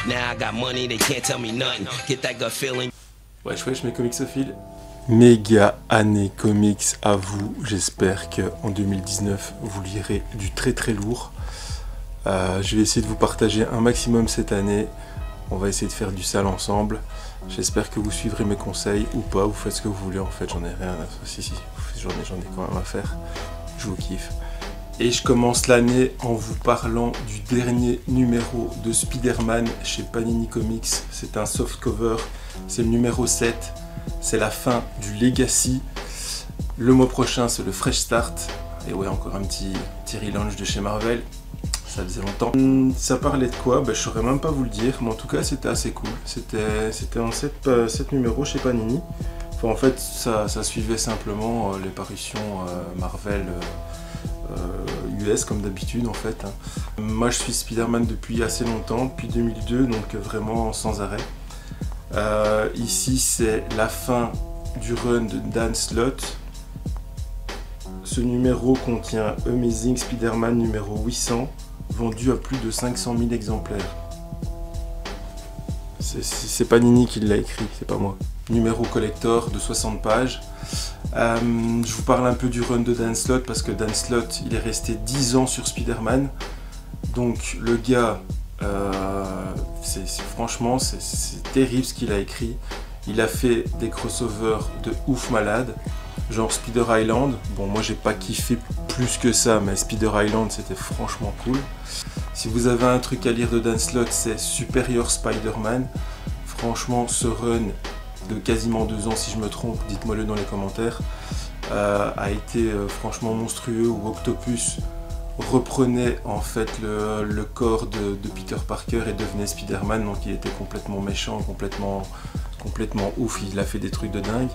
Now I got money, they can't tell me nothing. Get that gut feeling. Wesh wesh mes comicsophiles. Méga année comics à vous. J'espère qu'en 2019 vous lirez du très très lourd. Je vais essayer de vous partager un maximum cette année. On va essayer de faire du sale ensemble. J'espère que vous suivrez mes conseils ou pas. Vous faites ce que vous voulez en fait. J'en ai rien à... Si, j'en ai quand même à faire. Je vous kiffe. Et je commence l'année en vous parlant du dernier numéro de Spider-Man chez Panini Comics. C'est un softcover. C'est le numéro 7. C'est la fin du Legacy. Le mois prochain, c'est le Fresh Start. Et ouais, encore un petit relaunch de chez Marvel. Ça faisait longtemps. Ça parlait de quoi? Je saurais même pas vous le dire, mais en tout cas c'était assez cool. C'était en 7 numéros chez Panini. Enfin, en fait ça suivait simplement les parutions Marvel US comme d'habitude en fait. Moi je suis Spider-Man depuis assez longtemps, depuis 2002, donc vraiment sans arrêt. Ici c'est la fin du run de Dan Slott. Ce numéro contient Amazing Spider-Man numéro 800. Vendu à plus de 500 000 exemplaires. C'est Panini qui l'a écrit, c'est pas moi. Numéro collector de 60 pages. Je vous parle un peu du run de Dan Slott parce que Dan Slott, il est resté 10 ans sur Spider-Man. Donc le gars, franchement, c'est terrible ce qu'il a écrit. Il a fait des crossovers de ouf malade. Genre Spider Island, bon moi j'ai pas kiffé plus que ça, mais Spider Island c'était franchement cool. Si vous avez un truc à lire de Dan Slott, c'est Superior Spider-Man. Franchement ce run de quasiment 2 ans si je me trompe, dites-moi le dans les commentaires, a été franchement monstrueux, où Octopus reprenait en fait le corps de Peter Parker et devenait Spider-Man, donc il était complètement méchant, complètement ouf, il a fait des trucs de dingue.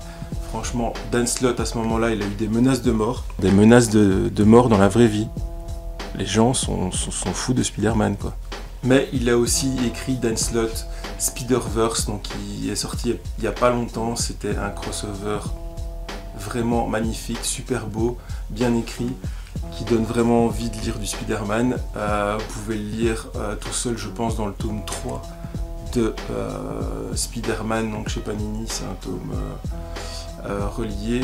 Franchement, Dan Slott à ce moment-là, il a eu des menaces de mort. Des menaces de mort dans la vraie vie. Les gens sont fous de Spider-Man quoi. Mais il a aussi écrit Dan Slott Spider-Verse, donc qui est sorti il n'y a pas longtemps. C'était un crossover vraiment magnifique, super beau, bien écrit, qui donne vraiment envie de lire du Spider-Man. Vous pouvez le lire tout seul, je pense, dans le tome 3 de Spider-Man, donc chez Panini, c'est un tome relié.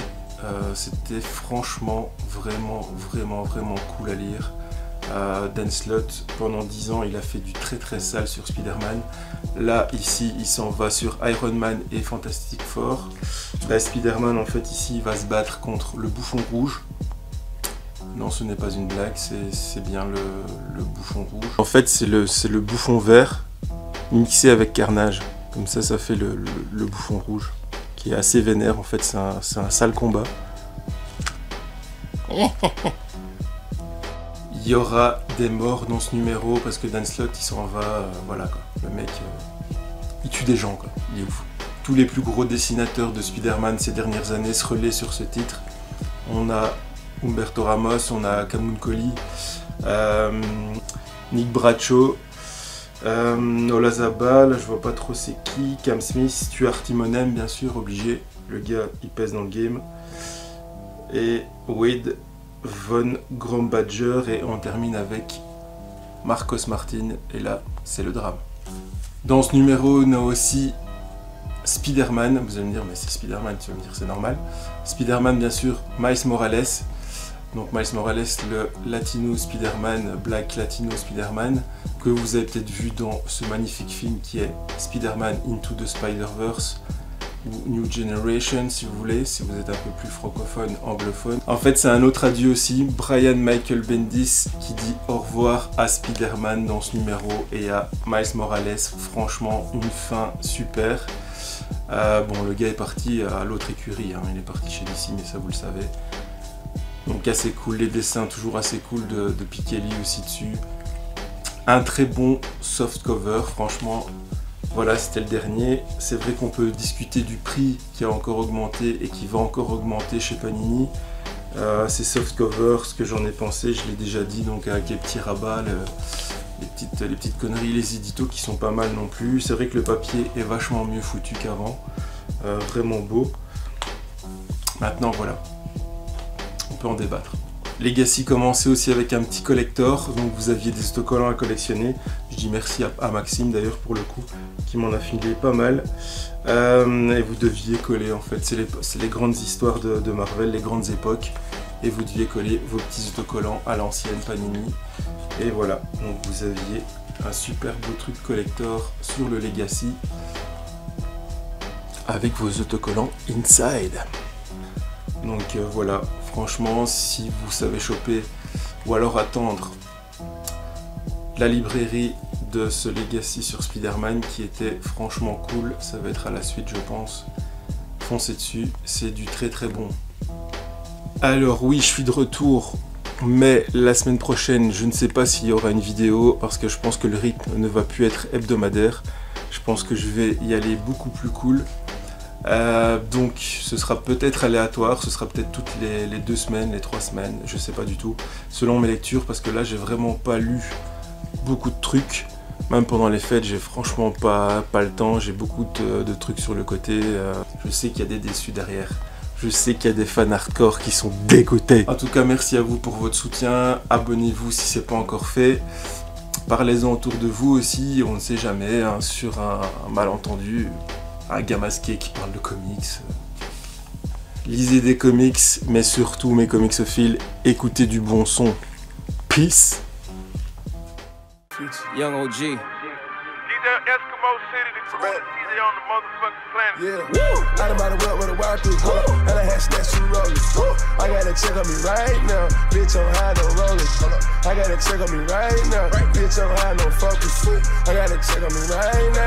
C'était franchement vraiment cool à lire. Dan Slott, pendant 10 ans, il a fait du très sale sur Spider-Man. Là, ici, il s'en va sur Iron Man et Fantastic Four. Là, Spider-Man, en fait, ici, il va se battre contre le Bouffon Rouge. Non, ce n'est pas une blague, c'est bien le Bouffon Rouge. En fait, c'est le Bouffon Vert mixé avec Carnage. Comme ça fait le Bouffon Rouge, qui est assez vénère. En fait, c'est un sale combat. Il y aura des morts dans ce numéro parce que Dan Slott il s'en va, voilà quoi. Le mec il tue des gens quoi, il est ouf. Tous les plus gros dessinateurs de Spider-Man ces dernières années se relaient sur ce titre. On a Humberto Ramos, on a Camuncoli, Nick Bradshaw, Olazabal, je vois pas trop c'est qui, Cam Smith, Stuart Timonen bien sûr, obligé, le gars il pèse dans le game, et Wade Von Grombadger, et on termine avec Marcos Martin, et là c'est le drame. Dans ce numéro on a aussi Spider-Man, vous allez me dire mais c'est Spider-Man, tu vas me dire c'est normal. Spider-Man bien sûr, Miles Morales, donc Miles Morales le Latino Spider-Man, Black Latino Spider-Man, que vous avez peut-être vu dans ce magnifique film qui est Spider-Man Into the Spider-Verse, ou New Generation si vous voulez, si vous êtes un peu plus francophone, anglophone. En fait c'est un autre adieu aussi, Brian Michael Bendis qui dit au revoir à Spider-Man dans ce numéro et à Miles Morales. Franchement une fin super. Bon le gars est parti à l'autre écurie, hein. Il est parti chez DC mais ça vous le savez. Donc assez cool, les dessins toujours assez cool de Pikeli aussi dessus. Un très bon soft cover, franchement. Voilà, c'était le dernier. C'est vrai qu'on peut discuter du prix qui a encore augmenté et qui va encore augmenter chez Panini. Ces softcovers, ce que j'en ai pensé, je l'ai déjà dit, donc avec les petits rabats, les petites conneries, les éditos qui sont pas mal non plus. C'est vrai que le papier est vachement mieux foutu qu'avant. Vraiment beau. Maintenant, voilà. On peut en débattre. Legacy commençait aussi avec un petit collector, donc vous aviez des autocollants à collectionner. Je dis merci à Maxime d'ailleurs pour le coup, qui m'en a filé pas mal. Et vous deviez coller en fait, c'est les grandes histoires de Marvel, les grandes époques. Et vous deviez coller vos petits autocollants à l'ancienne Panini. Et voilà, donc vous aviez un super beau truc collector sur le Legacy avec vos autocollants Inside. Donc voilà, franchement, si vous savez choper ou alors attendre la librairie de ce Legacy sur Spider-Man qui était franchement cool, ça va être à la suite je pense. Foncez dessus, c'est du très très bon. Alors oui, je suis de retour, mais la semaine prochaine, je ne sais pas s'il y aura une vidéo parce que je pense que le rythme ne va plus être hebdomadaire. Je pense que je vais y aller beaucoup plus cool. Donc ce sera peut-être aléatoire, ce sera peut-être toutes les 2 semaines, les 3 semaines, je sais pas du tout, selon mes lectures, parce que là j'ai vraiment pas lu beaucoup de trucs, même pendant les fêtes j'ai franchement pas le temps, j'ai beaucoup de trucs sur le côté, je sais qu'il y a des déçus derrière, je sais qu'il y a des fans hardcore qui sont dégoûtés. En tout cas merci à vous pour votre soutien, abonnez-vous si c'est pas encore fait, parlez-en autour de vous aussi, on ne sait jamais, hein, sur un malentendu. Un gars masqué qui parle de comics. Lisez des comics, mais surtout mes comicsophiles, écoutez du bon son. Peace. Young OG. Eskimo City, the coolest DJ on the motherfucking planet. Yeah, out about the world with a wild through color, and I had snatched two rollers. I gotta check on me right now, bitch, I'm high, no rollers. I gotta check on me right now, bitch, I'm high, no focus. I gotta check on me right now.